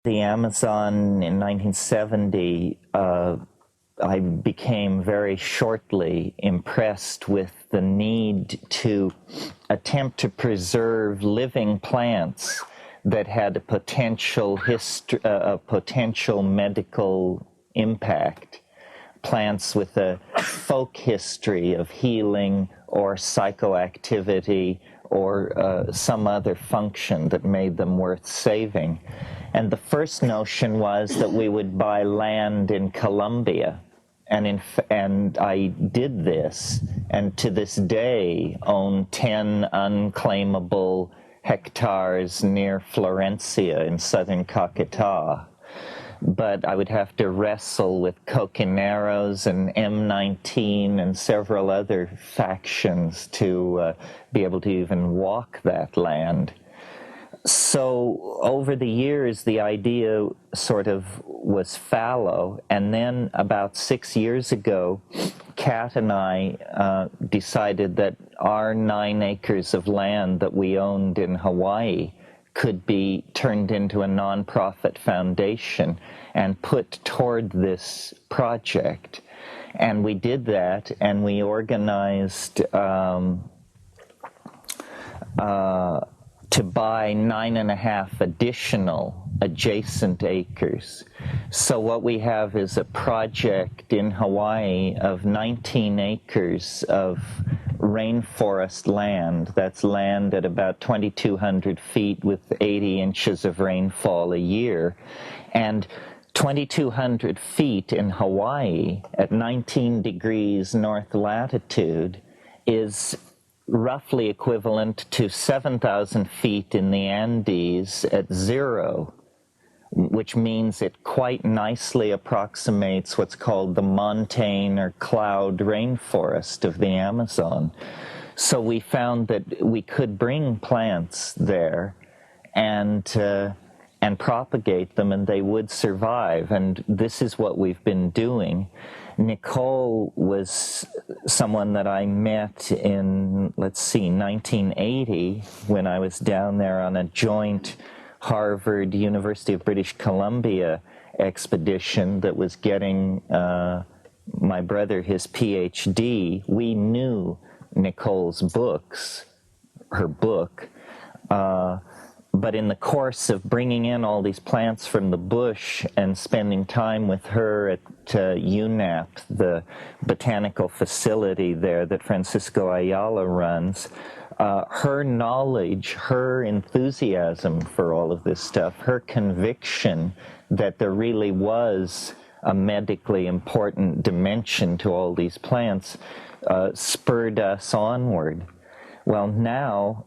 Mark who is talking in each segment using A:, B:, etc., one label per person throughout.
A: the Amazon in 1970, I became very shortly impressed with the need to attempt to preserve living plants that had a potential medical impact. Plants with a folk history of healing or psychoactivity or some other function that made them worth saving. And the first notion was that we would buy land in Colombia. And I did this, and to this day own 10 unclaimable hectares near Florencia in southern Caquetá. But I would have to wrestle with coquineros and M19 and several other factions to be able to even walk that land. So over the years, the idea sort of was fallow, and then about 6 years ago, Kat and I decided that our 9 acres of land that we owned in Hawaii could be turned into a nonprofit foundation and put toward this project. And we did that, and we organized to buy 9.5 additional adjacent acres. So what we have is a project in Hawaii of 19 acres of rainforest land. That's land at about 2,200 feet with 80 inches of rainfall a year. And 2,200 feet in Hawaii at 19 degrees north latitude is roughly equivalent to 7,000 feet in the Andes at 0, which means it quite nicely approximates what's called the montane or cloud rainforest of the Amazon. So we found that we could bring plants there and propagate them, and they would survive. And this is what we've been doing. Nicole was someone that I met in, 1980, when I was down there on a joint Harvard, University of British Columbia expedition that was getting my brother his PhD. We knew Nicole's books, her book, but in the course of bringing in all these plants from the bush and spending time with her at UNAP, the botanical facility there that Francisco Ayala runs, her knowledge, her enthusiasm for all of this stuff, her conviction that there really was a medically important dimension to all these plants, spurred us onward. Well, now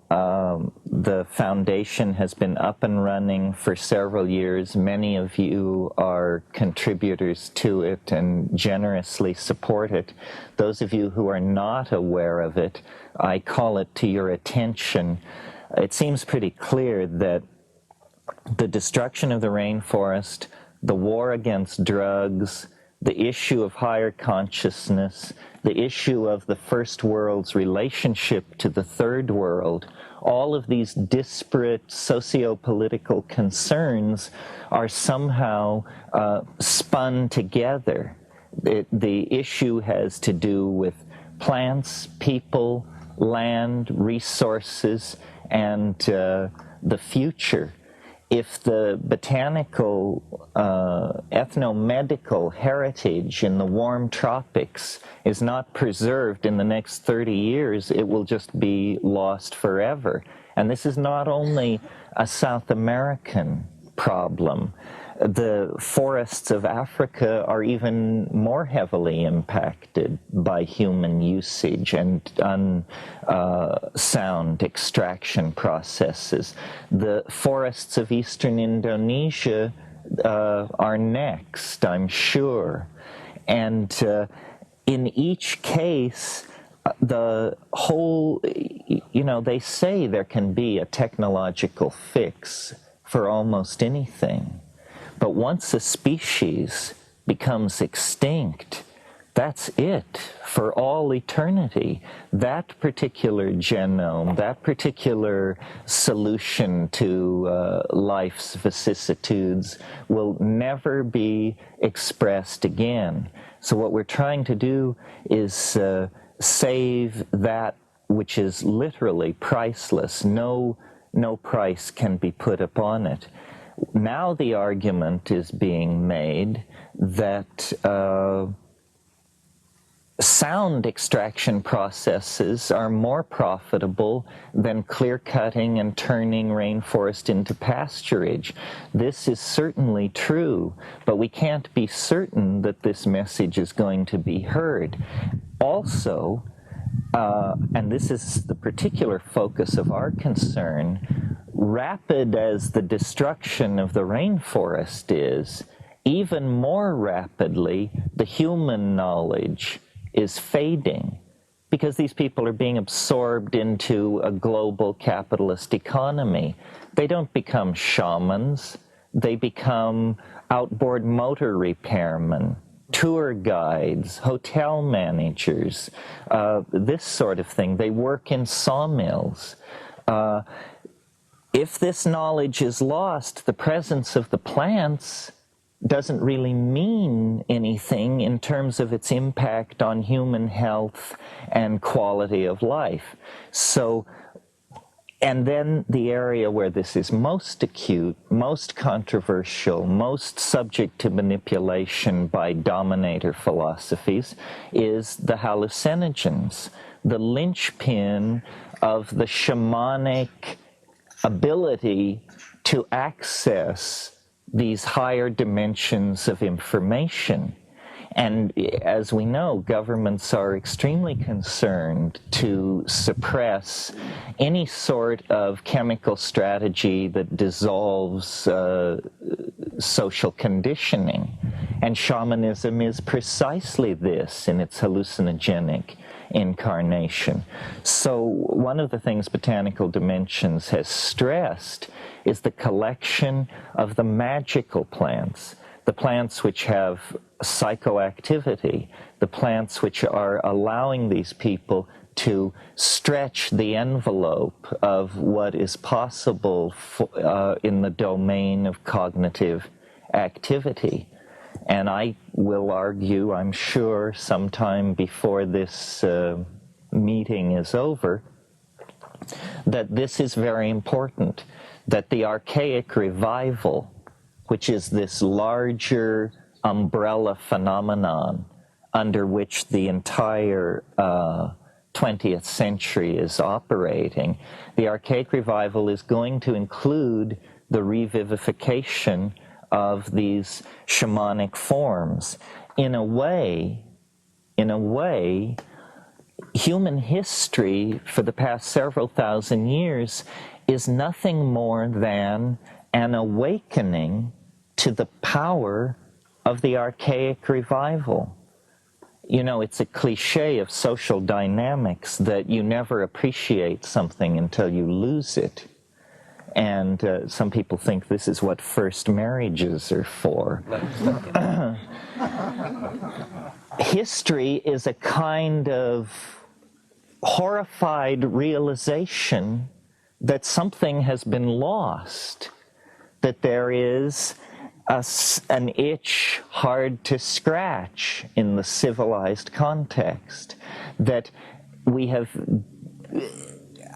A: the foundation has been up and running for several years. Many of you are contributors to it and generously support it. Those of you who are not aware of it, I call it to your attention. It seems pretty clear that the destruction of the rainforest, the war against drugs, the issue of higher consciousness, the issue of the first world's relationship to the third world, all of these disparate socio-political concerns are somehow spun together. The issue has to do with plants, people, land, resources, and the future. If the botanical, ethno-medical heritage in the warm tropics is not preserved in the next 30 years, it will just be lost forever. And this is not only a South American problem. The forests of Africa are even more heavily impacted by human usage and unsound extraction processes. The forests of eastern Indonesia are next, I'm sure. And in each case, the whole, they say there can be a technological fix for almost anything. But once a species becomes extinct, that's it for all eternity. That particular genome, that particular solution to life's vicissitudes will never be expressed again. So what we're trying to do is save that which is literally priceless. No price can be put upon it. Now the argument is being made that sound extraction processes are more profitable than clear-cutting and turning rainforest into pasturage. This is certainly true, but we can't be certain that this message is going to be heard. Also, and this is the particular focus of our concern, rapid as the destruction of the rainforest is, even more rapidly the human knowledge is fading, because these people are being absorbed into a global capitalist economy. They don't become shamans, they become outboard motor repairmen, tour guides, hotel managers, this sort of thing. They work in sawmills. If this knowledge is lost, the presence of the plants doesn't really mean anything in terms of its impact on human health and quality of life. So, and then the area where this is most acute, most controversial, most subject to manipulation by dominator philosophies is the hallucinogens, the linchpin of the shamanic ability to access these higher dimensions of information. And as we know, governments are extremely concerned to suppress any sort of chemical strategy that dissolves social conditioning. And shamanism is precisely this in its hallucinogenic incarnation. So one of the things Botanical Dimensions has stressed is the collection of the magical plants, the plants which have psychoactivity, the plants which are allowing these people to stretch the envelope of what is possible in the domain of cognitive activity. And I will argue, I'm sure, sometime before this meeting is over, that this is very important, that the Archaic Revival, which is this larger umbrella phenomenon under which the entire 20th century is operating, the Archaic Revival is going to include the revivification of these shamanic forms. In a way, human history for the past several thousand years is nothing more than an awakening to the power of the Archaic Revival. You know, it's a cliche of social dynamics that you never appreciate something until you lose it. And some people think this is what first marriages are for. History is a kind of horrified realization that something has been lost, that there is an itch hard to scratch in the civilized context, that we have,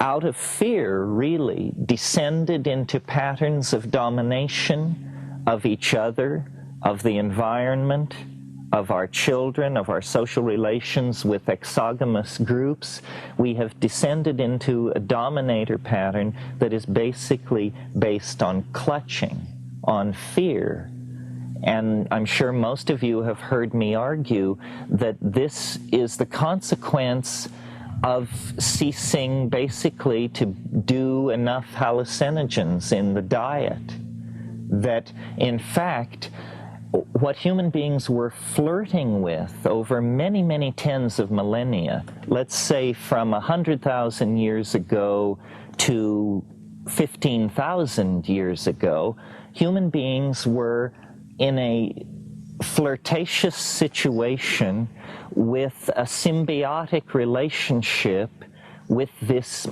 A: out of fear, really, descended into patterns of domination of each other, of the environment, of our children, of our social relations with exogamous groups. We have descended into a dominator pattern that is basically based on clutching, on fear. And I'm sure most of you have heard me argue that this is the consequence of ceasing basically to do enough hallucinogens in the diet. That, in fact, what human beings were flirting with over many, many tens of millennia, let's say from 100,000 years ago to 15,000 years ago, human beings were in a flirtatious situation with a symbiotic relationship with this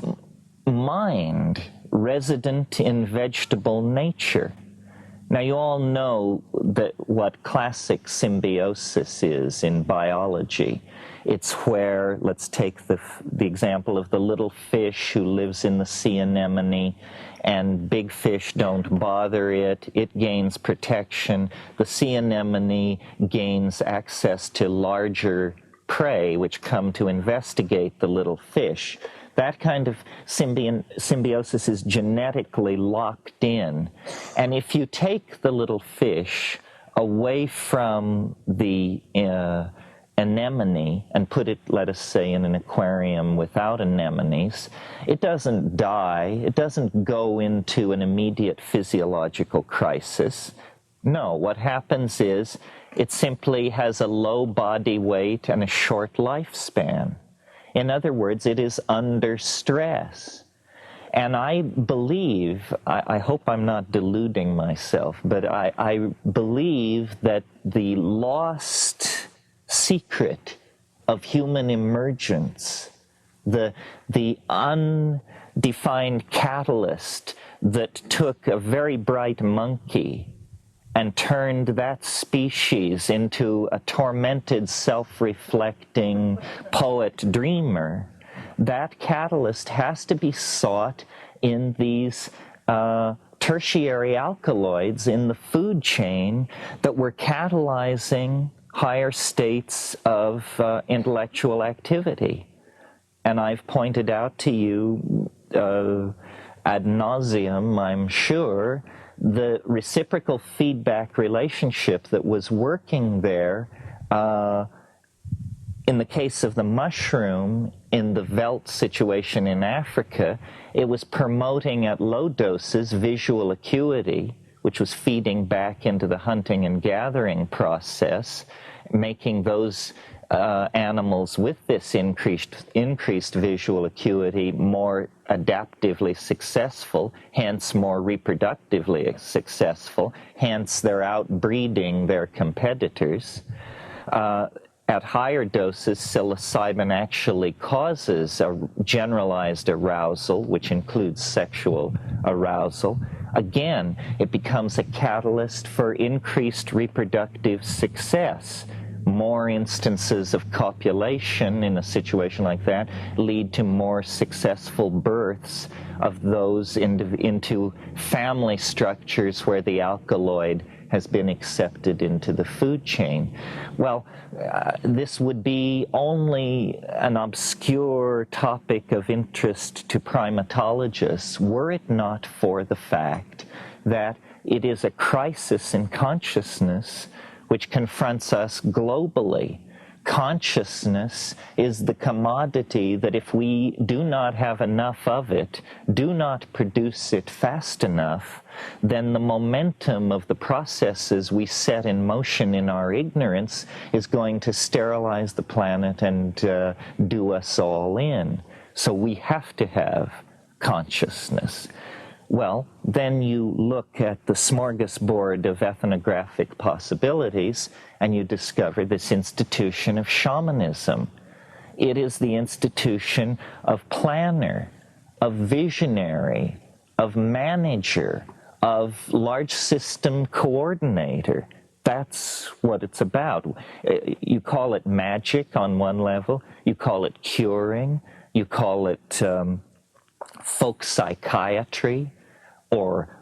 A: mind resident in vegetable nature. Now, you all know that what classic symbiosis is in biology. It's where, let's take the example of the little fish who lives in the sea anemone, and big fish don't bother it. It gains protection. The sea anemone gains access to larger prey, which come to investigate the little fish. That kind of symbiosis is genetically locked in. And if you take the little fish away from the anemone and put it, let us say, in an aquarium without anemones, it doesn't die. It doesn't go into an immediate physiological crisis. No, what happens is it simply has a low body weight and a short lifespan. In other words, it is under stress. And I believe, I hope I'm not deluding myself, but I believe that the lost secret of human emergence, the undefined catalyst that took a very bright monkey and turned that species into a tormented, self-reflecting poet-dreamer, that catalyst has to be sought in these tertiary alkaloids in the food chain that were catalyzing higher states of intellectual activity. And I've pointed out to you ad nauseum, I'm sure, the reciprocal feedback relationship that was working there in the case of the mushroom in the veldt situation in Africa. It was promoting at low doses visual acuity, which was feeding back into the hunting and gathering process, making those animals with this increased visual acuity more adaptively successful, hence more reproductively successful, hence they're outbreeding their competitors. At higher doses, psilocybin actually causes a generalized arousal, which includes sexual arousal. Again, it becomes a catalyst for increased reproductive success. More instances of copulation in a situation like that lead to more successful births of those into family structures where the alkaloid has been accepted into the food chain. Well, this would be only an obscure topic of interest to primatologists were it not for the fact that it is a crisis in consciousness which confronts us globally. Consciousness is the commodity that if we do not have enough of it, do not produce it fast enough, then the momentum of the processes we set in motion in our ignorance is going to sterilize the planet and do us all in. So we have to have consciousness. Well, then you look at the smorgasbord of ethnographic possibilities and you discover this institution of shamanism. It is the institution of planner, of visionary, of manager, of large system coordinator. That's what it's about. You call it magic on one level, you call it curing, you call it folk psychiatry, or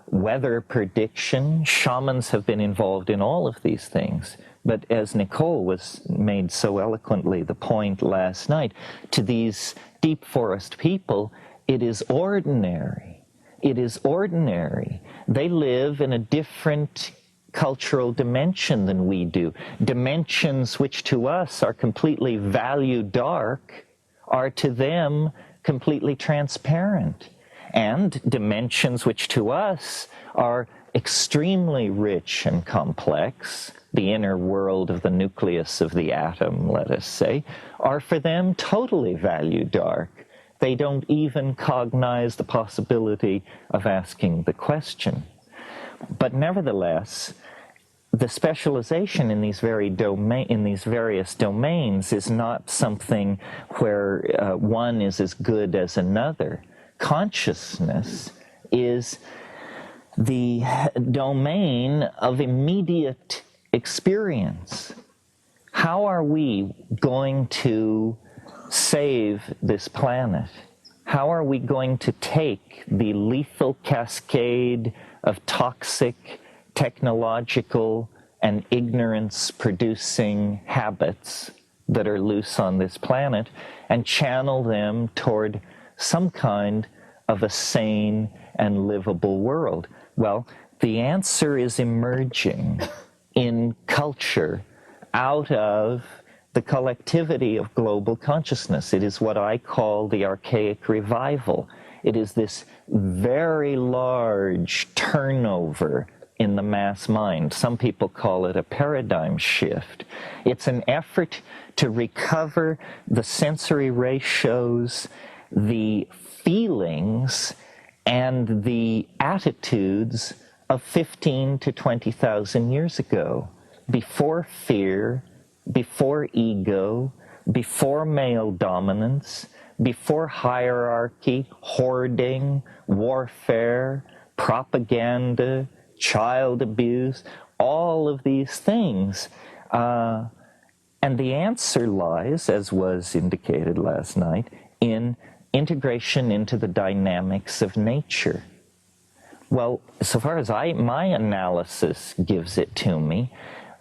A: weather prediction. Shamans have been involved in all of these things. But as Nicole was made so eloquently the point last night, to these deep forest people, it is ordinary. It is ordinary. They live in a different cultural dimension than we do. Dimensions which to us are completely value dark are to them completely transparent. And dimensions which to us are extremely rich and complex, the inner world of the nucleus of the atom, let us say, are for them totally value dark. They don't even cognize the possibility of asking the question. But nevertheless, the specialization in these various domains is not something where one is as good as another. Consciousness is the domain of immediate experience. How are we going to save this planet? How are we going to take the lethal cascade of toxic, technological, and ignorance-producing habits that are loose on this planet and channel them toward some kind of a sane and livable world? Well, the answer is emerging in culture out of the collectivity of global consciousness. It is what I call the Archaic Revival. It is this very large turnover in the mass mind. Some people call it a paradigm shift. It's an effort to recover the sensory ratios, the feelings, and the attitudes of 15 to 20,000 years ago, before fear, before ego, before male dominance, before hierarchy, hoarding, warfare, propaganda, child abuse, all of these things. And the answer lies, as was indicated last night, in integration into the dynamics of nature. Well, so far as my analysis gives it to me,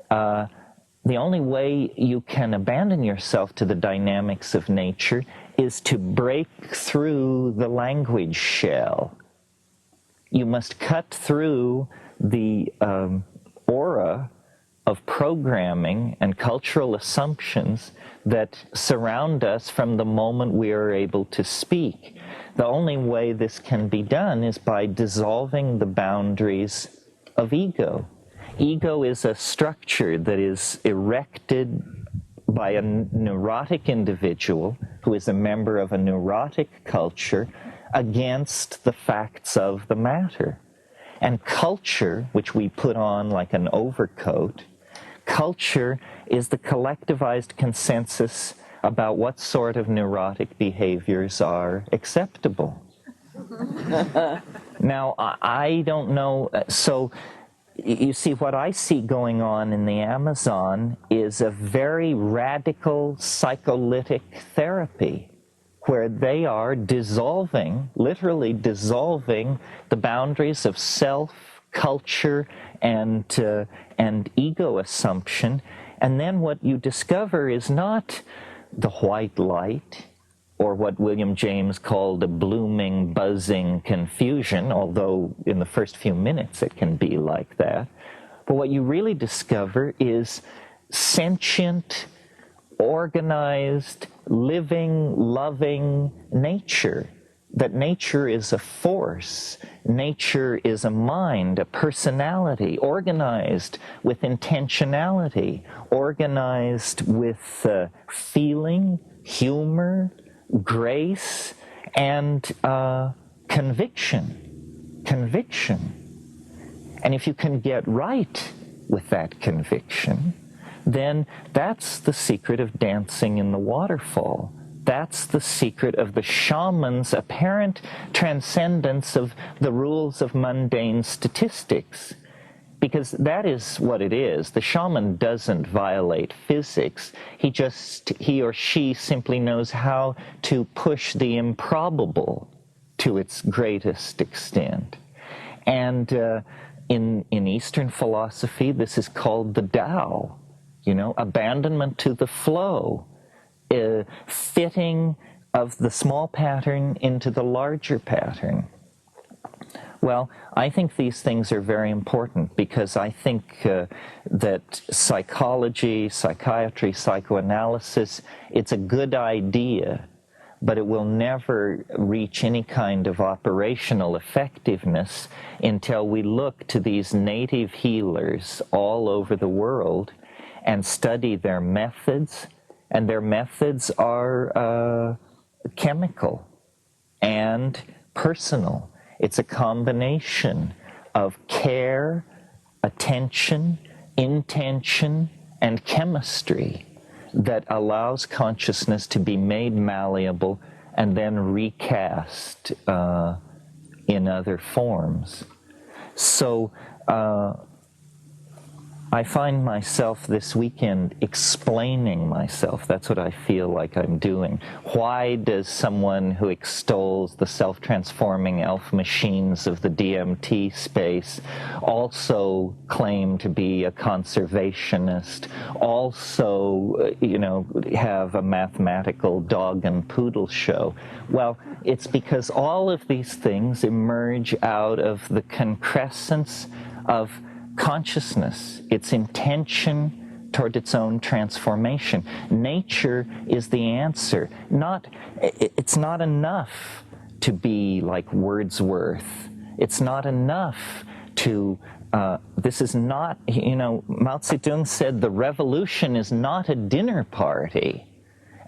A: the only way you can abandon yourself to the dynamics of nature is to break through the language shell. You must cut through the aura of programming and cultural assumptions that surround us from the moment we are able to speak. The only way this can be done is by dissolving the boundaries of ego. Ego is a structure that is erected by a neurotic individual who is a member of a neurotic culture against the facts of the matter. And culture, which we put on like an overcoat, culture is the collectivized consensus about what sort of neurotic behaviors are acceptable. Now, I don't know, so you see, what I see going on in the Amazon is a very radical psycholytic therapy where they are dissolving, literally dissolving the boundaries of self, culture, and ego assumption. And then what you discover is not the white light, or what William James called a blooming, buzzing confusion, although in the first few minutes it can be like that. But what you really discover is sentient, organized, living, loving nature. That nature is a force. Nature is a mind, a personality, organized with intentionality, organized with feeling, humor, grace, and conviction. And if you can get right with that conviction, then that's the secret of dancing in the waterfall. That's the secret of the shaman's apparent transcendence of the rules of mundane statistics. Because that is what it is. The shaman doesn't violate physics. He or she simply knows how to push the improbable to its greatest extent. And in Eastern philosophy, this is called the Tao, abandonment to the flow, fitting of the small pattern into the larger pattern. Well, I think these things are very important because I think that psychology, psychiatry, psychoanalysis, it's a good idea, but it will never reach any kind of operational effectiveness until we look to these native healers all over the world and study their methods. And their methods are chemical and personal. It's a combination of care, attention, intention and chemistry that allows consciousness to be made malleable and then recast in other forms. So I find myself this weekend explaining myself. That's what I feel like I'm doing. Why does someone who extols the self-transforming elf machines of the DMT space also claim to be a conservationist, also, have a mathematical dog and poodle show? Well, it's because all of these things emerge out of the concrescence of consciousness, its intention toward its own transformation. Nature is the answer. It's not enough to be like Wordsworth. It's not enough to, this is not, Mao Zedong said the revolution is not a dinner party.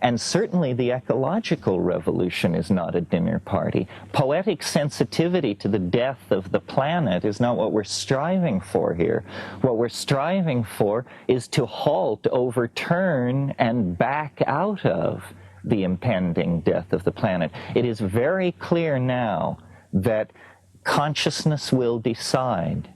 A: And certainly the ecological revolution is not a dinner party. Poetic sensitivity to the death of the planet is not what we're striving for here. What we're striving for is to halt, overturn, and back out of the impending death of the planet. It is very clear now that consciousness will decide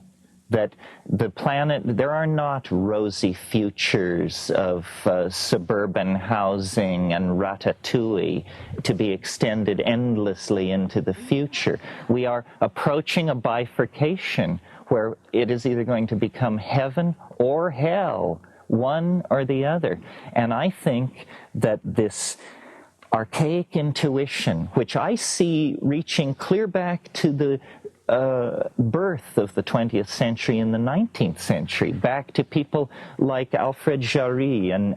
A: that the planet, there are not rosy futures of suburban housing and ratatouille to be extended endlessly into the future. We are approaching a bifurcation where it is either going to become heaven or hell, one or the other. And I think that this archaic intuition, which I see reaching clear back to the birth of the 20th century and the 19th century, back to people like Alfred Jarry and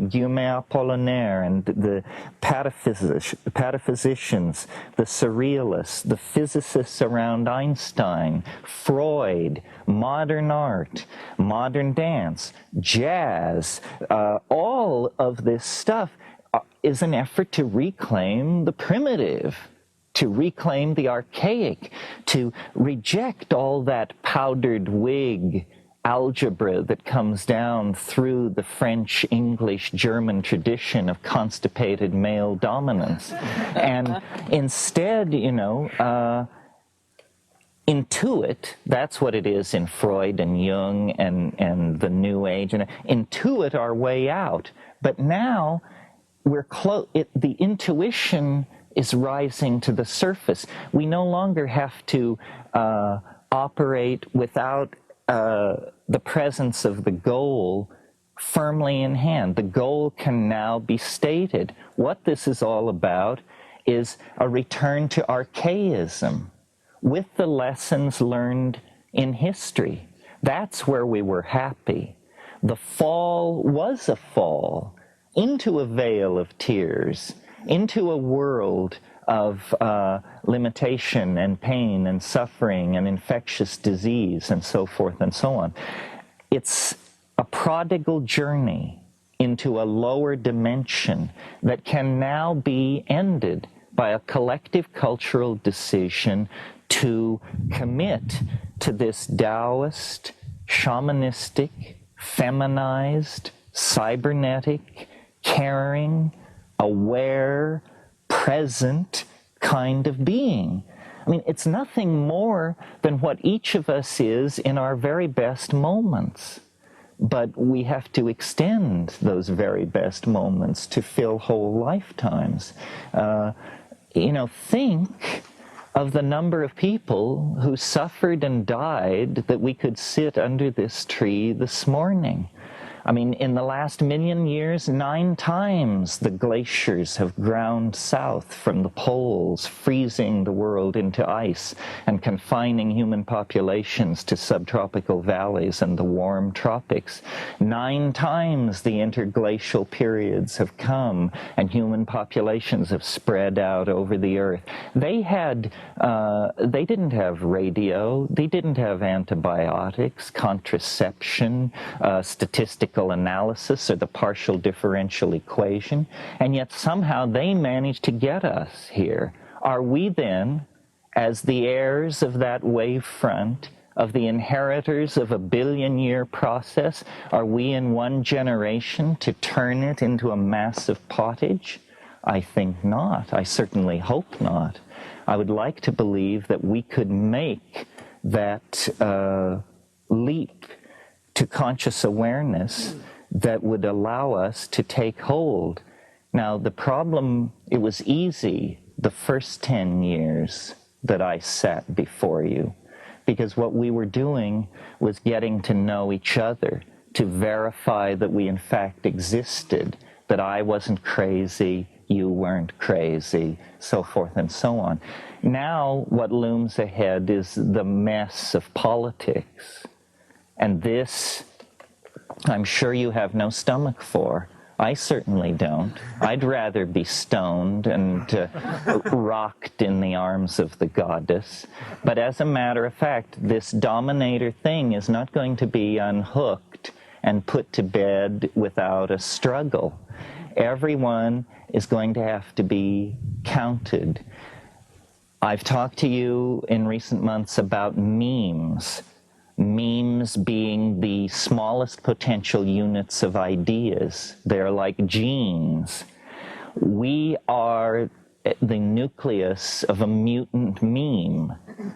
A: Guillaume Apollinaire and the pataphysicians, the surrealists, the physicists around Einstein, Freud, modern art, modern dance, jazz, all of this stuff is an effort to reclaim the primitive, to reclaim the archaic, to reject all that powdered wig algebra that comes down through the French, English, German tradition of constipated male dominance. And instead, intuit, that's what it is in Freud and Jung and the New Age, and intuit our way out. But now we're the intuition is rising to the surface. We no longer have to operate without the presence of the goal firmly in hand. The goal can now be stated. What this is all about is a return to archaism with the lessons learned in history. That's where we were happy. The fall was a fall into a veil of tears, into a world of limitation and pain and suffering and infectious disease and so forth and so on. It's a prodigal journey into a lower dimension that can now be ended by a collective cultural decision to commit to this Taoist, shamanistic, feminized, cybernetic, caring, aware, present kind of being. I mean, it's nothing more than what each of us is in our very best moments. But we have to extend those very best moments to fill whole lifetimes. Think of the number of people who suffered and died that we could sit under this tree this morning. I mean, in the last 1,000,000 years, 9 times the glaciers have ground south from the poles, freezing the world into ice and confining human populations to subtropical valleys and the warm tropics. 9 times the interglacial periods have come and human populations have spread out over the earth. They didn't have radio, they didn't have antibiotics, contraception, statistical analysis or the partial differential equation, and yet somehow they managed to get us here. Are we then, as the heirs of that wave front, of the inheritors of a billion-year process? Are we in one generation to turn it into a massive pottage? I think not. I certainly hope not. I would like to believe that we could make that leap to conscious awareness that would allow us to take hold. Now, the problem, it was easy the first 10 years that I sat before you, because what we were doing was getting to know each other, to verify that we in fact existed, that I wasn't crazy, you weren't crazy, so forth and so on. Now what looms ahead is the mess of politics. And this, I'm sure you have no stomach for. I certainly don't. I'd rather be stoned and rocked in the arms of the goddess. But as a matter of fact, this dominator thing is not going to be unhooked and put to bed without a struggle. Everyone is going to have to be counted. I've talked to you in recent months about memes. Memes being the smallest potential units of ideas. They're like genes. We are the nucleus of a mutant meme.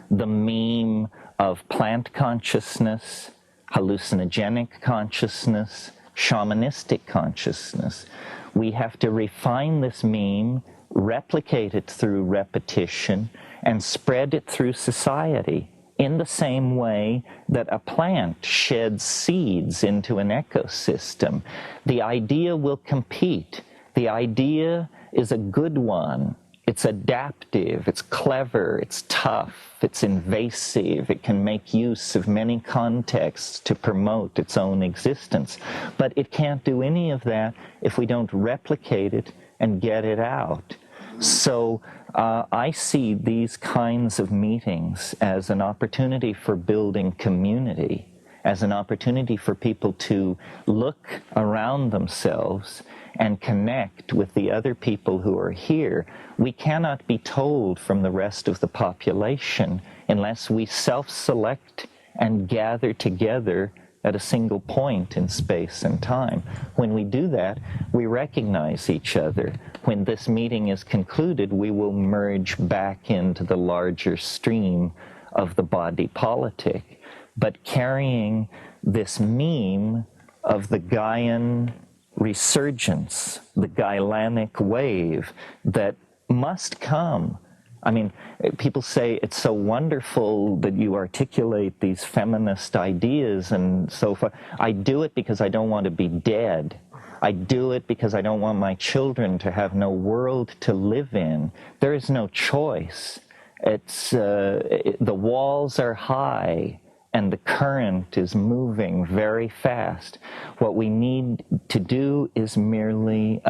A: The meme of plant consciousness, hallucinogenic consciousness, shamanistic consciousness. We have to refine this meme, replicate it through repetition, and spread it through society in the same way that a plant sheds seeds into an ecosystem. The idea will compete. The idea is a good one. It's adaptive, it's clever, it's tough, it's invasive, it can make use of many contexts to promote its own existence. But it can't do any of that if we don't replicate it and get it out. So I see these kinds of meetings as an opportunity for building community, as an opportunity for people to look around themselves and connect with the other people who are here. We cannot be told from the rest of the population unless we self-select and gather together at a single point in space and time. When we do that, we recognize each other. When this meeting is concluded, we will merge back into the larger stream of the body politic. But carrying this meme of the Gaian resurgence, the Gailanic wave that must come. I mean, people say it's so wonderful that you articulate these feminist ideas and so forth. I do it because I don't want to be dead. I do it because I don't want my children to have no world to live in. There is no choice. It's the walls are high and the current is moving very fast. What we need to do is merely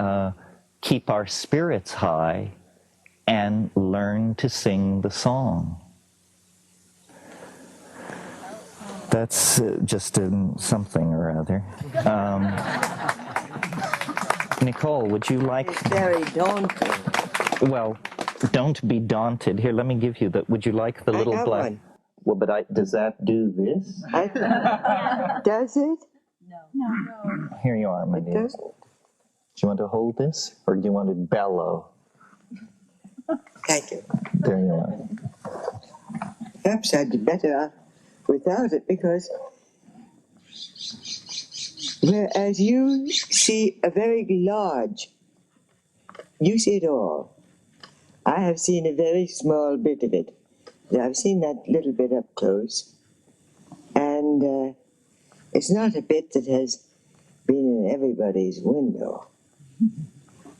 A: keep our spirits high and learn to sing the song. That's just something or other. Nicole, would you like...
B: It's very daunting.
A: Well, don't be daunted. Here, let me give you the... Would you like the little black...
B: One.
A: Well, but does that do this?
B: Does it?
C: No.
A: Here you are, my
B: It
A: dear.
B: doesn't.
A: Do you want to hold this, or do you want to bellow?
B: Thank you.
A: There you are.
B: Perhaps I'd do better without it, because whereas you see a very large, you see it all. I have seen a very small bit of it. I've seen that little bit up close, and it's not a bit that has been in everybody's window.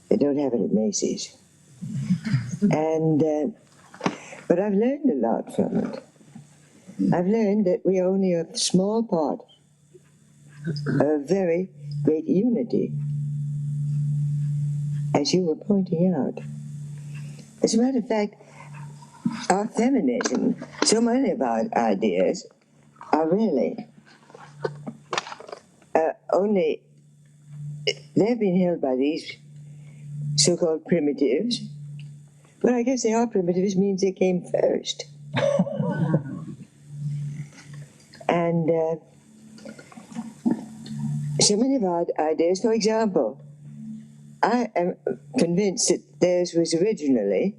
B: They don't have it at Macy's. And but I've learned a lot from it. I've learned that we are only a small part of a very great unity, as you were pointing out. As a matter of fact, our feminism, so many of our ideas are really only, they've been held by these so-called primitives. Well, I guess they are primitives, means they came first. so many of our ideas, for example, I am convinced that theirs was originally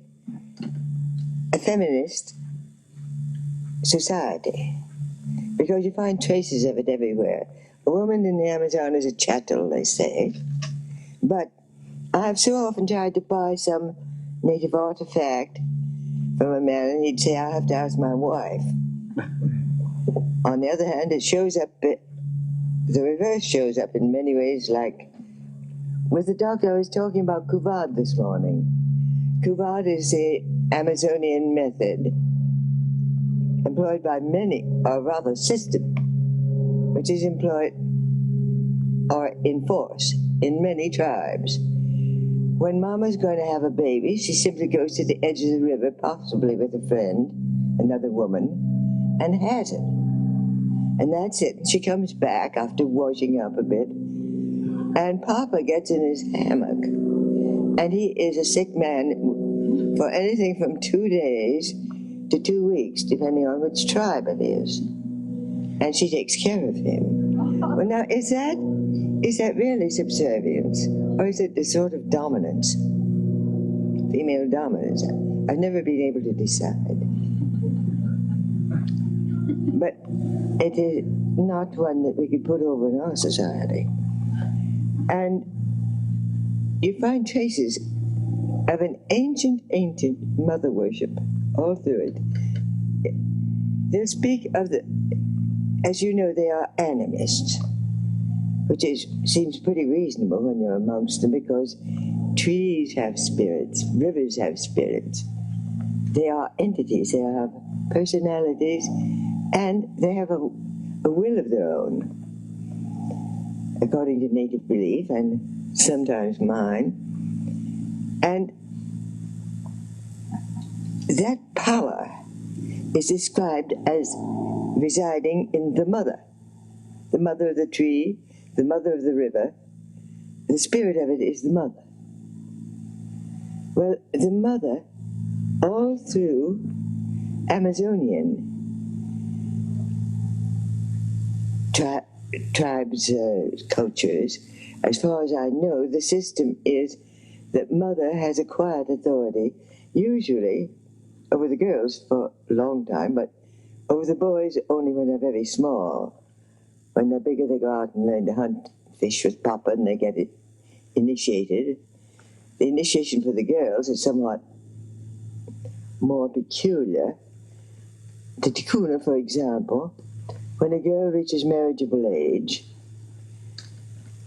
B: a feminist society, because you find traces of it everywhere. A woman in the Amazon is a chattel, they say, but I've so often tried to buy some native artifact from a man, and he'd say, I'll have to ask my wife. On the other hand, it shows up, the reverse shows up in many ways, like with the doctor I was talking about Kuvad this morning. Kuvad is the Amazonian method employed by many, or rather system, which is employed or in force in many tribes. When mama's going to have a baby, she simply goes to the edge of the river, possibly with a friend, another woman, and has it. And that's it. She comes back after washing up a bit, and Papa gets in his hammock, and he is a sick man for anything from 2 days to 2 weeks, depending on which tribe it is. And she takes care of him. Well, now, is that really subservience, or is it the sort of dominance, female dominance? I've never been able to decide. But it is not one that we could put over in our society. And you find traces of an ancient mother worship all through it. They'll speak of as you know, they are animists, which seems pretty reasonable when you're amongst them, because trees have spirits, rivers have spirits. They are entities, they have personalities, and they have a will of their own, according to native belief, and sometimes mine. And that power is described as residing in the mother of the tree, the mother of the river. The spirit of it is the mother. Well, the mother, all through Amazonian tribes, cultures, as far as I know, the system is that mother has acquired authority, usually over the girls for a long time, but over the boys only when they're very small. When they're bigger, they go out and learn to hunt fish with Papa, and they get it initiated. The initiation for the girls is somewhat more peculiar. The tikuna, for example, when a girl reaches marriageable age,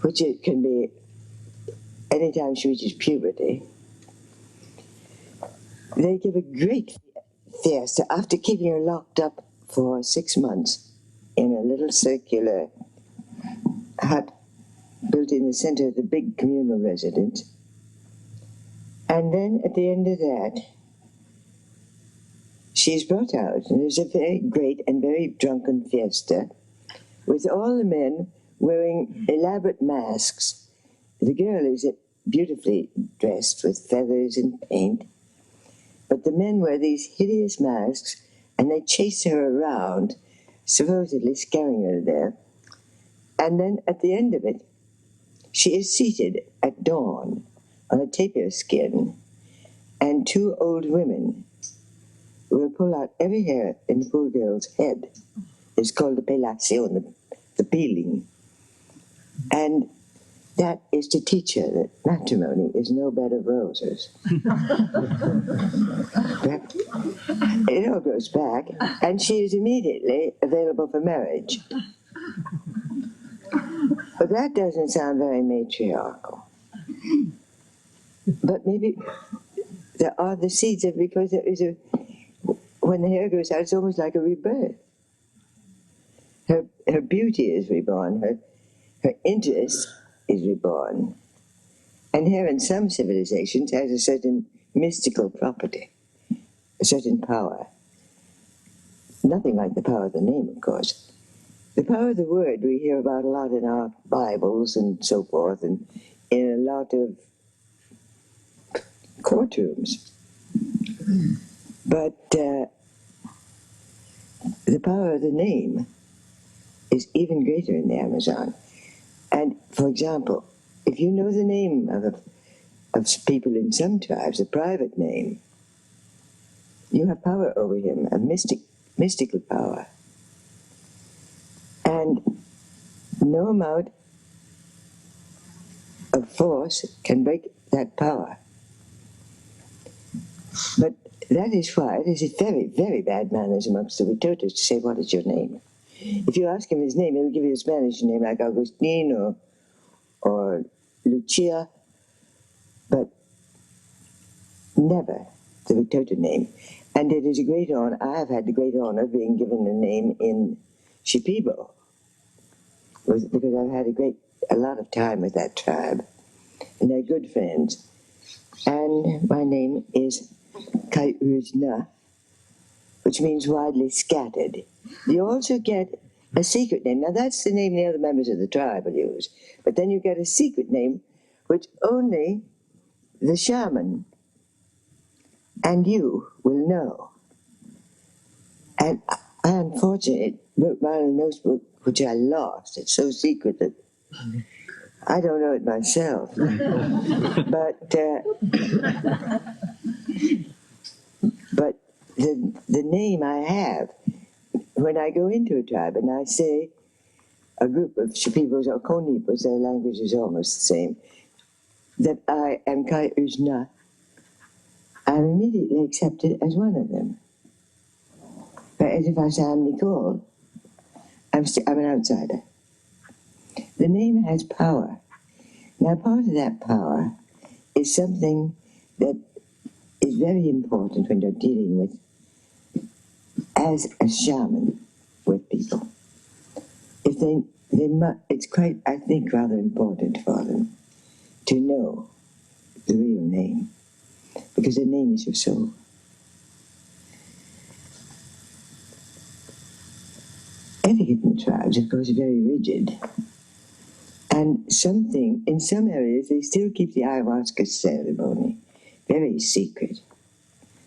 B: which it can be any time she reaches puberty, they give a great fiesta after keeping her locked up for 6 months in a little circular hut built in the center of the big communal residence. And then at the end of that, she is brought out, and there's a very great and very drunken fiesta with all the men wearing elaborate masks. The girl is beautifully dressed with feathers and paint, but the men wear these hideous masks, and they chase her around, supposedly scaring her to death. And then at the end of it, she is seated at dawn on a tapir skin, and 2 old women will pull out every hair in the poor girl's head. It's called the pelacion, the peeling. And that is to teach her that matrimony is no bed of roses. It all goes back, and she is immediately available for marriage. But that doesn't sound very matriarchal. But maybe there are the seeds of, because there is when the hair goes out, it's almost like a rebirth. Her beauty is reborn, her interest is reborn. And hair in some civilizations has a certain mystical property, a certain power. Nothing like the power of the name, of course. The power of the word we hear about a lot in our Bibles and so forth, and in a lot of courtrooms. But the power of the name is even greater in the Amazon. And, for example, if you know the name of people in some tribes, a private name, you have power over him, a mystical power. And no amount of force can break that power. But that is why it is very, very bad manners amongst the Witotos to say, what is your name? If you ask him his name, he'll give you a Spanish name like Agustin or Lucia, but never the Witoto name. And it is a great honor. I have had the great honor of being given a name in Shipibo, because I've had a lot of time with that tribe, and they're good friends. And my name is Kaiuzna, which means widely scattered. You also get a secret name. Now that's the name the other members of the tribe will use. But then you get a secret name which only the shaman and you will know. And I unfortunately wrote my own notebook, which I lost. It's so secret that I don't know it myself. But the name I have, when I go into a tribe and I say a group of Shipibos or Konipos, their language is almost the same, that I am Kai Uzna, I'm immediately accepted as one of them. Whereas if I say I'm Nicole, I'm an outsider. The name has power. Now part of that power is something that is very important when you're dealing with, as a shaman, with people. If it's quite, I think, rather important for them to know the real name, because the name is your soul. Etiquette in the tribes, of course, is very rigid. And in some areas, they still keep the ayahuasca ceremony very secret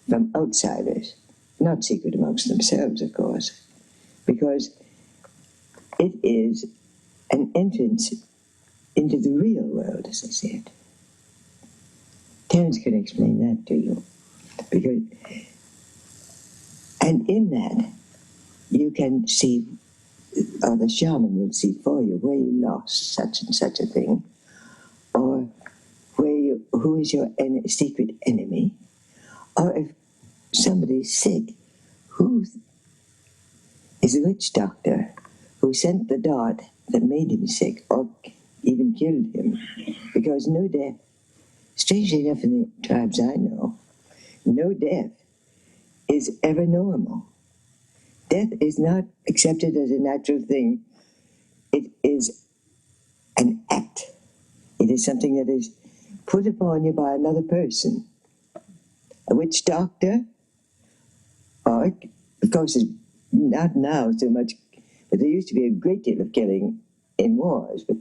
B: from outsiders. Not secret amongst themselves, of course, because it is an entrance into the real world, as I said. Terence can explain that to you. And in that, you can see, or the shaman will see for you, where you lost such and such a thing, or who is your secret enemy, or if somebody's sick, who is the witch doctor who sent the dart that made him sick, or even killed him, because no death, strangely enough in the tribes I know, no death is ever normal. Death is not accepted as a natural thing. It is an act. It is something that is put upon you by another person. A witch doctor, or, of course, it's not now so much, but there used to be a great deal of killing in wars, but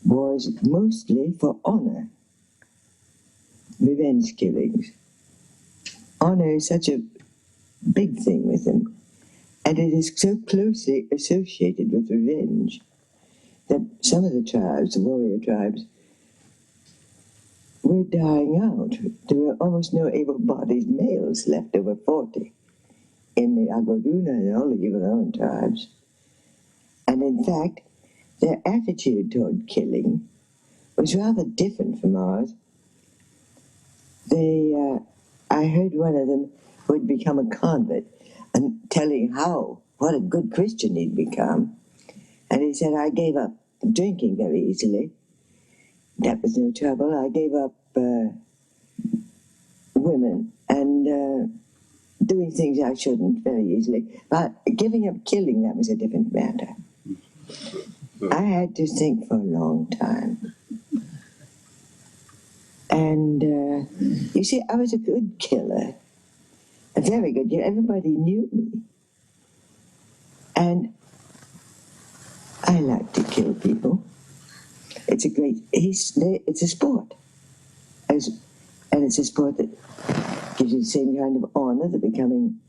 B: wars mostly for honor. Revenge killings. Honor is such a big thing with them, and it is so closely associated with revenge that some of the tribes, the warrior tribes, were dying out. There were almost no able-bodied males left over 40 in the Agoduna and all the Yugoslavian tribes. And in fact, their attitude toward killing was rather different from ours. I heard one of them who had become a convert and telling what a good Christian he'd become. And he said, I gave up drinking very easily. That was no trouble. I gave up women and doing things I shouldn't very easily. But giving up killing, that was a different matter. I had to think for a long time. And you see, I was a good killer. A very good killer. Everybody knew me. And I like to kill people. It's a sport. And it's a sport that gives you the same kind of honor, the becoming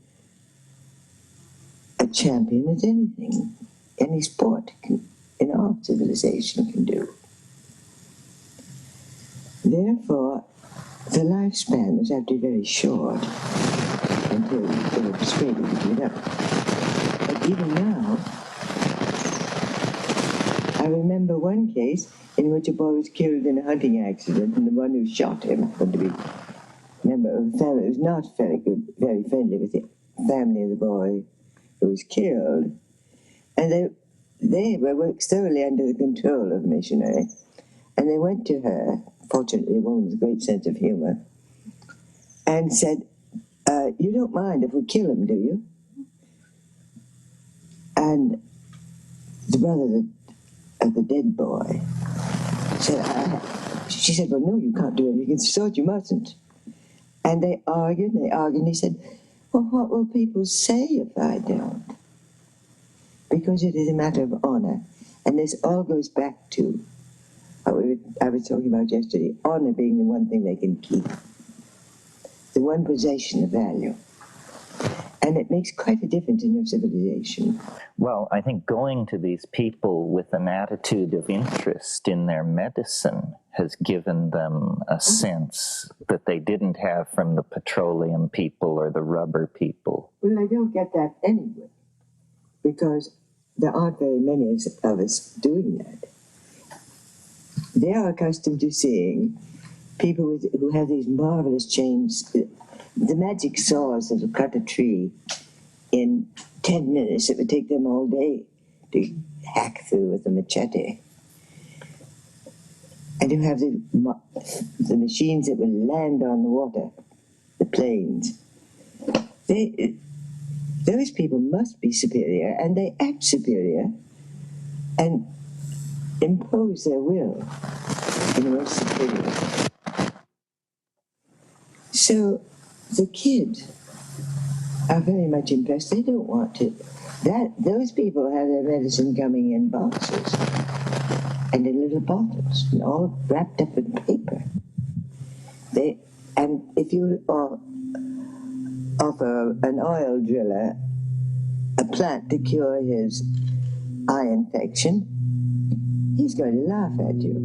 B: a champion at anything, any sport in our civilization can do. Therefore, the lifespan was actually very short until they were persuaded to give it up. But even now, I remember one case in which a boy was killed in a hunting accident, and the one who shot him happened to be a member of a family who was not very good, very friendly with the family of the boy who was killed. And they were thoroughly under the control of the missionary. And they went to her, fortunately a woman with a great sense of humor, and said, you don't mind if we kill him, do you? And the brother of the dead boy said, she said, well, no, you can't do anything. She thought you mustn't. And they argued, and he said, well, what will people say if I don't? Because it is a matter of honor. And this all goes back to what I was talking about yesterday, honor being the one thing they can keep, the one possession of value. And it makes quite a difference in your civilization.
A: Well, I think going to these people with an attitude of interest in their medicine has given them a sense that they didn't have from the petroleum people or the rubber people.
B: Well, I don't get that anyway, because there aren't very many of us doing that. They are accustomed to seeing people who have these marvelous chains, the magic saws that will cut a tree in 10 minutes. It would take them all day to hack through with a machete. And you have the machines that will land on the water, the planes. Those people must be superior, and they act superior and impose their will in a most superior. So the kids are very much impressed. They don't want to. Those people have their medicine coming in boxes and in little bottles, and all wrapped up in paper. And if you offer an oil driller a plant to cure his eye infection, he's going to laugh at you.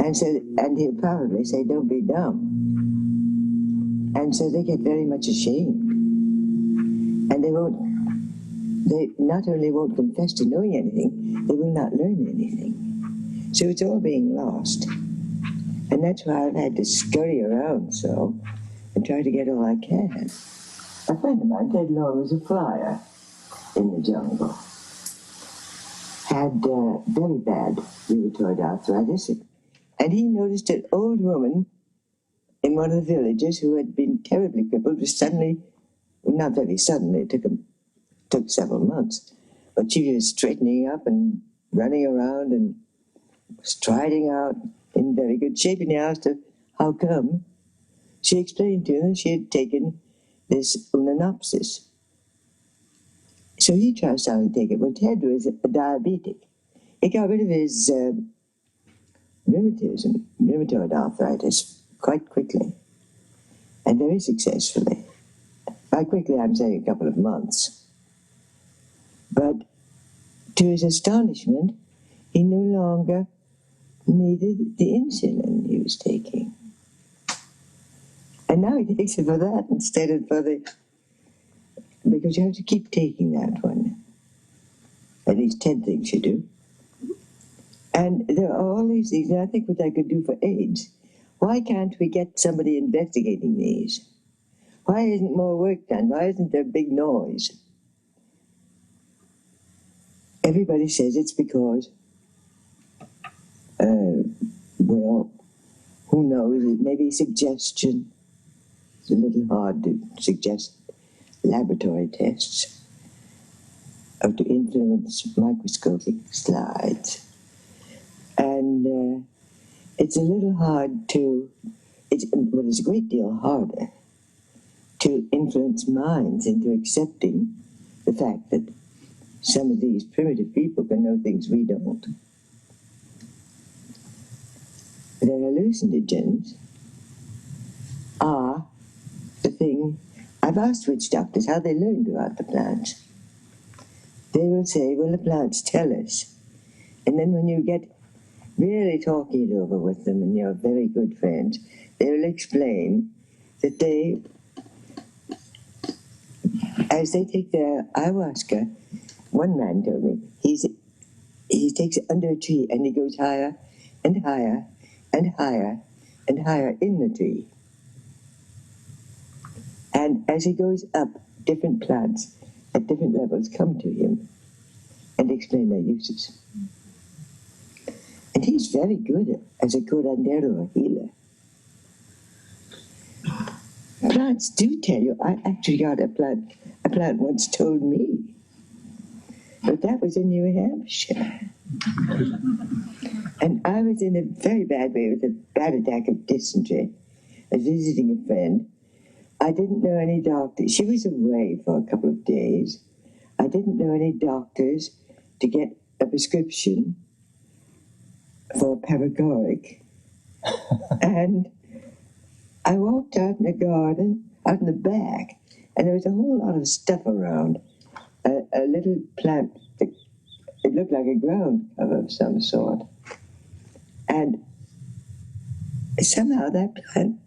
B: And he'll probably say, don't be dumb. And so they get very much ashamed. And they not only won't confess to knowing anything, they will not learn anything. So it's all being lost. And that's why I've had to scurry around so and try to get all I can. A friend of mine, Ted Law, was a flyer in the jungle. Had very bad rheumatoid arthritis. And he noticed an old woman in one of the villages who had been terribly crippled was suddenly, not very suddenly, it took several months, but she was straightening up and running around and striding out in very good shape. And he asked her, how come? She explained to him she had taken this unanopsis. So he started to take it. Well, Ted was a diabetic. He got rid of his rheumatoid arthritis quite quickly and very successfully. By quickly, I'm saying a couple of months. But to his astonishment, he no longer needed the insulin he was taking. And now he takes it for that instead of for because you have to keep taking that one. At least 10 things you do. And there are all these things, and I think what I could do for AIDS. Why can't we get somebody investigating these? Why isn't more work done? Why isn't there big noise? Everybody says it's because, well, who knows, it may be suggestion. It's a little hard to suggest laboratory tests to influence microscopic slides. And it's a little hard it's a great deal harder to influence minds into accepting the fact that some of these primitive people can know things we don't. Their hallucinogens are the thing I I've asked witch doctors how they learned about the plants. They will say, well, the plants tell us. And then when you get really talking it over with them and you're very good friends, they will explain that they, as they take their ayahuasca, one man told me, he takes it under a tree and he goes higher and higher and higher and higher in the tree. And as he goes up, different plants at different levels come to him and explain their uses. And he's very good as a curandero, a healer. Plants do tell you. I actually got a plant once told me. But that was in New Hampshire. And I was in a very bad way with a bad attack of dysentery. I was visiting a friend. I didn't know any doctors. She was away for a couple of days. I didn't know any doctors to get a prescription for paregoric. And I walked out in the garden, out in the back, and there was a whole lot of stuff around. A little plant, it looked like a ground cover of some sort. And somehow that plant,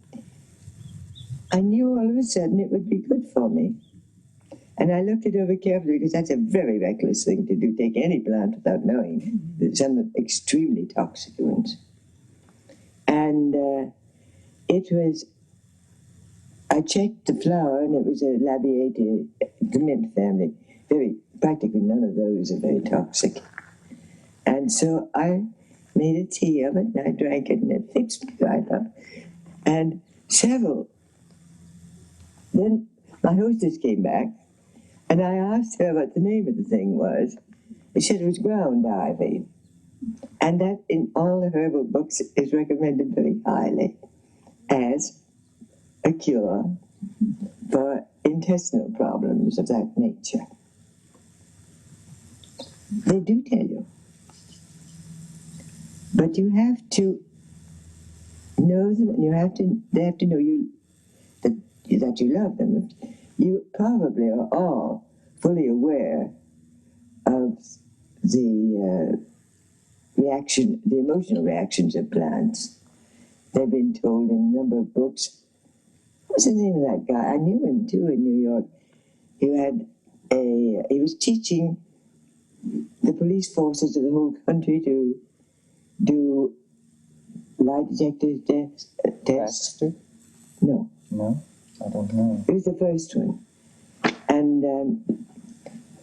B: I knew all of a sudden it would be good for me. And I looked it over carefully because that's a very reckless thing to do, take any plant without knowing. There's some extremely toxic ones. And it was, I checked the flower and it was a labiata, the mint family. Practically none of those are very toxic. And so I made a tea of it and I drank it and it fixed me right up. And then my hostess came back and I asked her what the name of the thing was. She said it was ground ivy. And that in all the herbal books is recommended very highly as a cure for intestinal problems of that nature. They do tell you. But you have to know them, and they have to know that you love them. You probably are all fully aware of the the emotional reactions of plants. They've been told in a number of books. What's the name of that guy? I knew him too in New York. He was teaching the police forces of the whole country to do lie detector tests. No,
A: I don't know.
B: it was the first one. And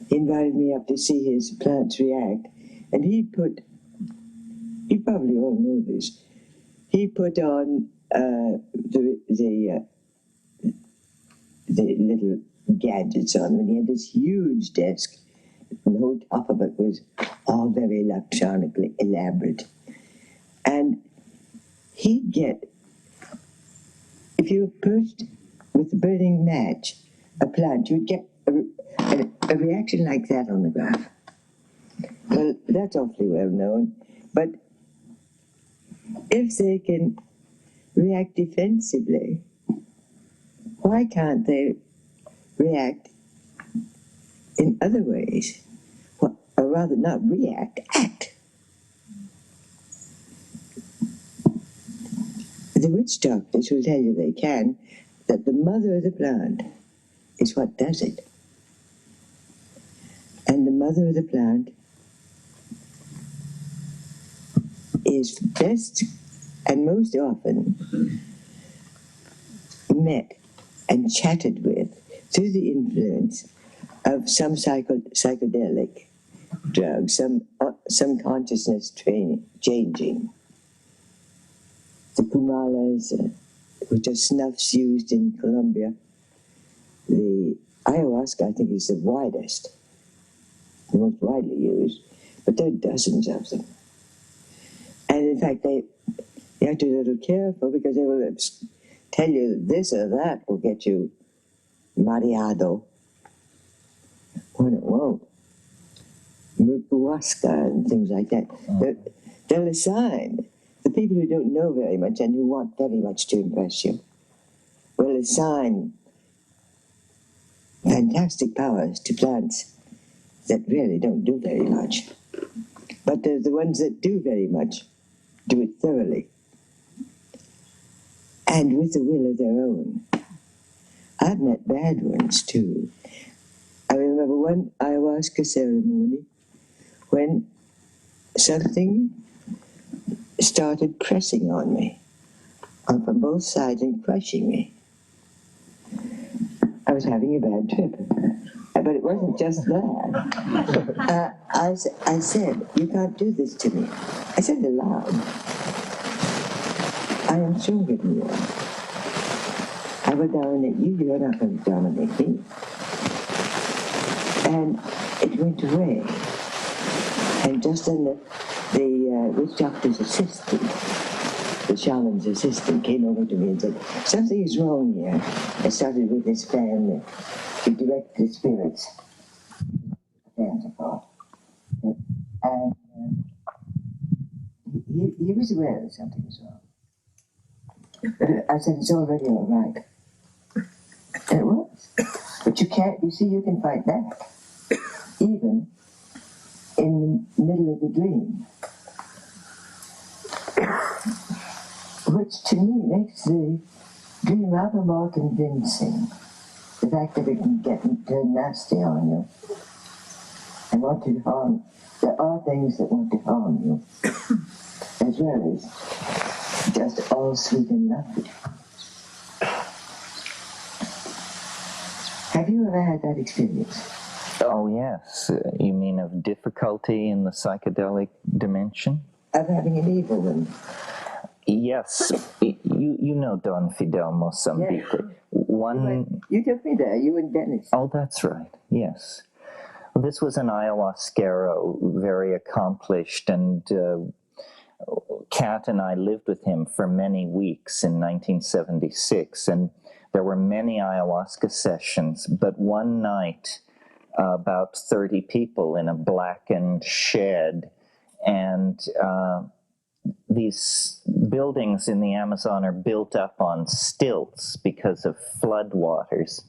B: he invited me up to see his plants react. And you probably all know this, he put on the little gadgets on him, and he had this huge desk, and the whole top of it was all very electronically elaborate. And he'd get, if you approached with a burning match a plant, you'd get a reaction like that on the graph. Well, that's awfully well known, but if they can react defensively, why can't they react in other ways? Or rather, not react, act. The witch doctors will tell you they can, that the mother of the plant is what does it. And the mother of the plant is best and most often met and chatted with through the influence of some psychedelic drug, some consciousness changing. The pumalas, which are snuffs used in Colombia. The ayahuasca, I think, is the widest, the most widely used, but there are dozens of them. And in fact, you have to be a little careful because they will tell you this or that will get you mareado when it won't. Ayahuasca and things like that. They'll assign, the people who don't know very much and who want very much to impress you will assign fantastic powers to plants that really don't do very much. But there's the ones that do very much, do it thoroughly, and with a will of their own. I've met bad ones, too. I remember one ayahuasca ceremony when something started pressing on me, from both sides and crushing me. I was having a bad trip. But it wasn't just that. I said, "You can't do this to me." I said aloud, "I am stronger than you are. I will dominate you, you're not going to dominate me." And it went away. And just then the witch doctor's assistant, the shaman's assistant, came over to me and said, "Something is wrong here." I started with this fan to direct the spirits. Fans, I thought. And he was aware that something was wrong. But I said, "It's already all right." And it was. But you see, you can fight back. Even in the middle of the dream. Which to me makes the dream rather more convincing. The fact that it can get turn nasty on you and want to harm. There are things that want to harm you, as well as just all sweet and lovely. Have you ever had that experience?
A: Oh, yes. You mean of difficulty in the psychedelic dimension?
B: Of having an evil one?
A: Yes. You know Don Fidel Mozambique.
B: Yeah. You took me there. You and Dennis.
A: Oh, that's right. Yes. Well, this was an ayahuasquero, very accomplished, and Kat and I lived with him for many weeks in 1976, and there were many ayahuasca sessions, but one night, about 30 people in a blackened shed, and these buildings in the Amazon are built up on stilts because of floodwaters,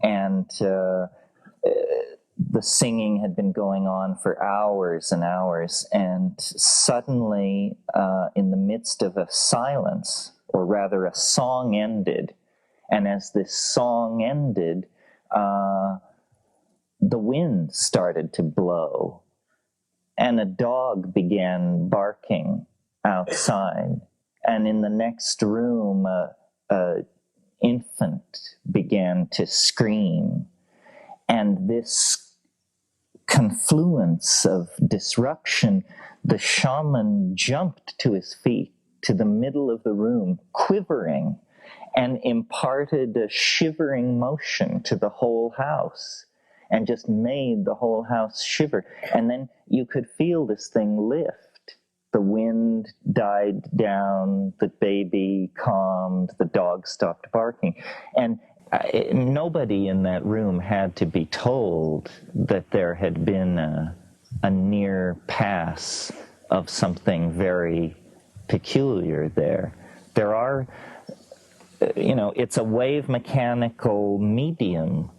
A: and the singing had been going on for hours and hours, and suddenly, in the midst of a silence, or rather a song ended, and as this song ended, the wind started to blow, and a dog began barking outside, and in the next room, a infant began to scream, and this confluence of disruption, the shaman jumped to his feet to the middle of the room, quivering, and imparted a shivering motion to the whole house, and just made the whole house shiver. And then you could feel this thing lift. The wind died down, the baby calmed, the dog stopped barking. And nobody in that room had to be told that there had been a near pass of something very peculiar there. There are, it's a wave mechanical medium,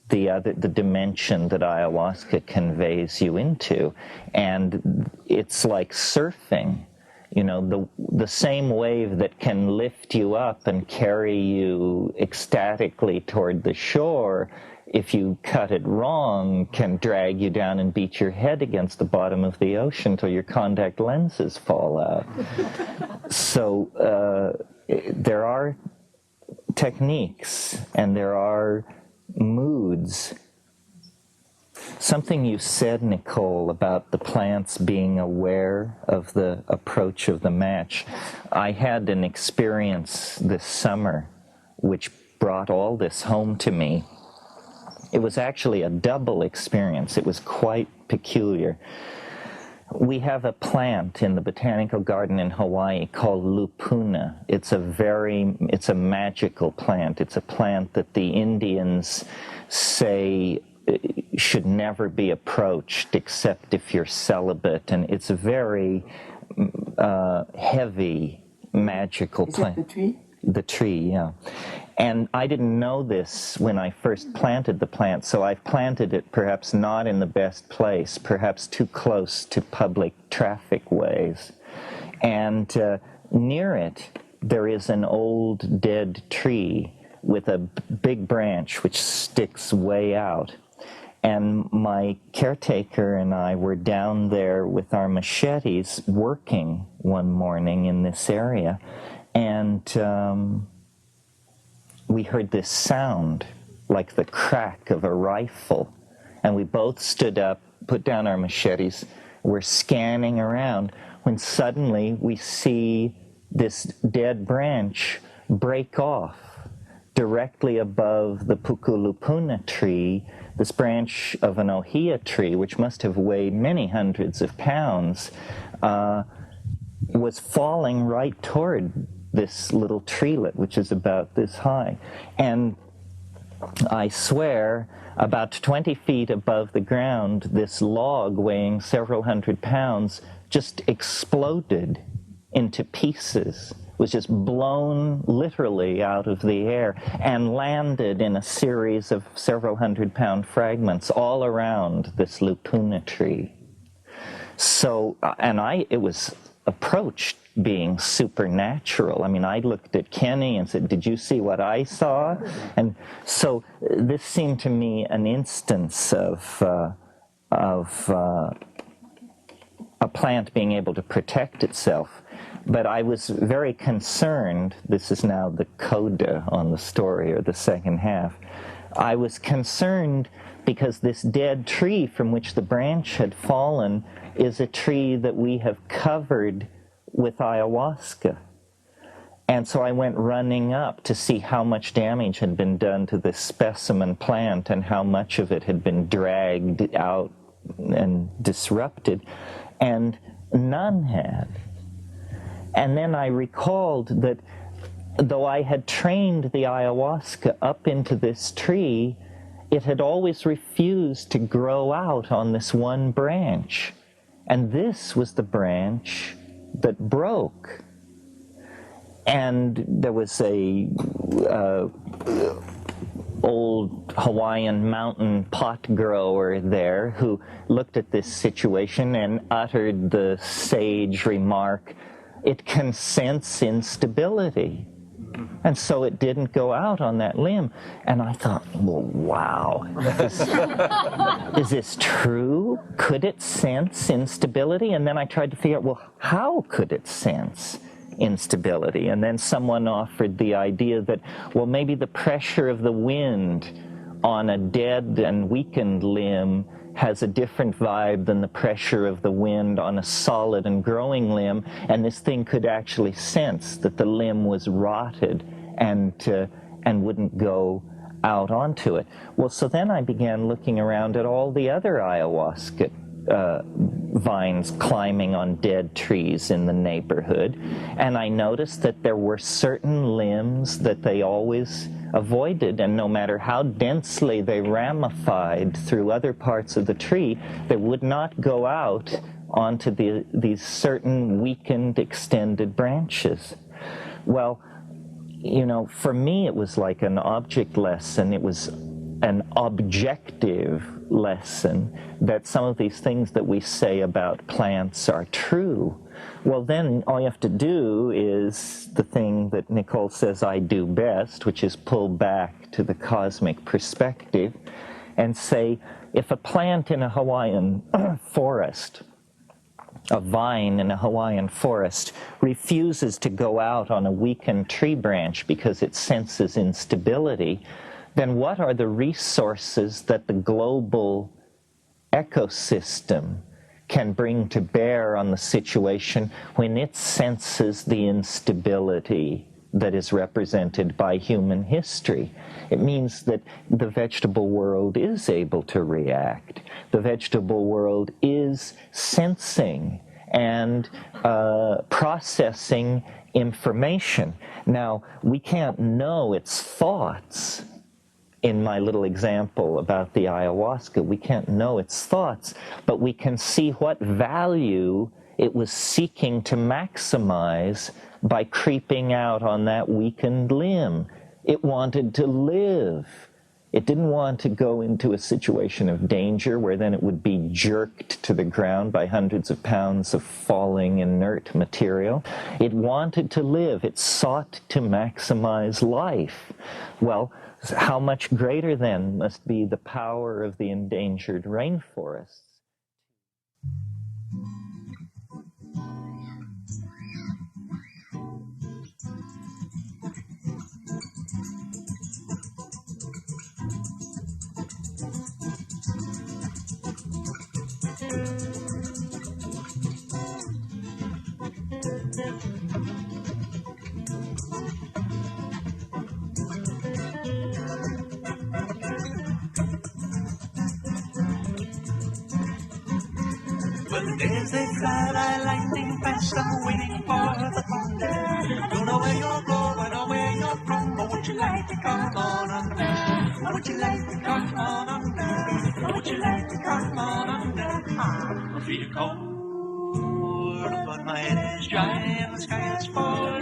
A: the dimension that ayahuasca conveys you into, and it's like surfing. The same wave that can lift you up and carry you ecstatically toward the shore, if you cut it wrong, can drag you down and beat your head against the bottom of the ocean till your contact lenses fall out. So there are techniques and there are moods. Something you said, Nicole, about the plants being aware of the approach of the match. I had an experience this summer which brought all this home to me. It was actually a double experience. It was quite peculiar. We have a plant in the botanical garden in Hawaii called Lupuna. It's a magical plant. It's a plant that the Indians say should never be approached except if you're celibate, and it's a very heavy magical plant.
B: Is that the tree?
A: The tree, yeah. And I didn't know this when I first planted the plant, so I've planted it perhaps not in the best place, perhaps too close to public traffic ways. And near it, there is an old dead tree with a big branch which sticks way out. And my caretaker and I were down there with our machetes working one morning in this area. And we heard this sound like the crack of a rifle. And we both stood up, put down our machetes, we're scanning around, when suddenly we see this dead branch break off directly above the Lupuna tree, this branch of an ohia tree, which must have weighed many hundreds of pounds, was falling right toward this little treelet, which is about this high. And I swear, about 20 feet above the ground, this log weighing several hundred pounds just exploded into pieces, was just blown literally out of the air and landed in a series of several hundred-pound fragments all around this Lupuna tree. So, it was approached being supernatural. I mean, I looked at Kenny and said, "Did you see what I saw?" And so this seemed to me an instance of a plant being able to protect itself. But I was very concerned, this is now the coda on the story, or the second half. I was concerned because this dead tree from which the branch had fallen is a tree that we have covered with ayahuasca. And so I went running up to see how much damage had been done to this specimen plant and how much of it had been dragged out and disrupted, and none had. And then I recalled that though I had trained the ayahuasca up into this tree, it had always refused to grow out on this one branch. And this was the branch that broke. And there was a old Hawaiian mountain pot grower there who looked at this situation and uttered the sage remark, "It can sense instability." And so it didn't go out on that limb. And I thought, well, wow, is this true? Could it sense instability? And then I tried to figure out, well, how could it sense instability? And then someone offered the idea that, well, maybe the pressure of the wind on a dead and weakened limb has a different vibe than the pressure of the wind on a solid and growing limb, and this thing could actually sense that the limb was rotted and wouldn't go out onto it. Well, so then I began looking around at all the other ayahuasca vines climbing on dead trees in the neighborhood, and I noticed that there were certain limbs that they always avoided, and no matter how densely they ramified through other parts of the tree, they would not go out onto these certain weakened, extended branches. Well, you know, for me it was like an object lesson. It was an objective lesson that some of these things that we say about plants are true. Well, then all you have to do is the thing that Nicole says I do best, which is pull back to the cosmic perspective and say, if a plant in a Hawaiian forest, a vine in a Hawaiian forest, refuses to go out on a weakened tree branch because it senses instability, then what are the resources that the global ecosystem can bring to bear on the situation when it senses the instability that is represented by human history? It means that the vegetable world is able to react. The vegetable world is sensing and processing information. Now, we can't know its thoughts. In my little example about the ayahuasca, we can't know its thoughts, but we can see what value it was seeking to maximize by creeping out on that weakened limb. It wanted to live. It didn't want to go into a situation of danger where then it would be jerked to the ground by hundreds of pounds of falling inert material. It wanted to live. It sought to maximize life. Well, how much greater then must be the power of the endangered rainforests?
D: Well, there's a fly lightning fast, I'm waiting for the thunder. Don't know where you're going, I know where you're from, but would you like to come on under? Would you like to come on under? Would you like to come on under? I'm feeling cold, but my head is dry and the sky is full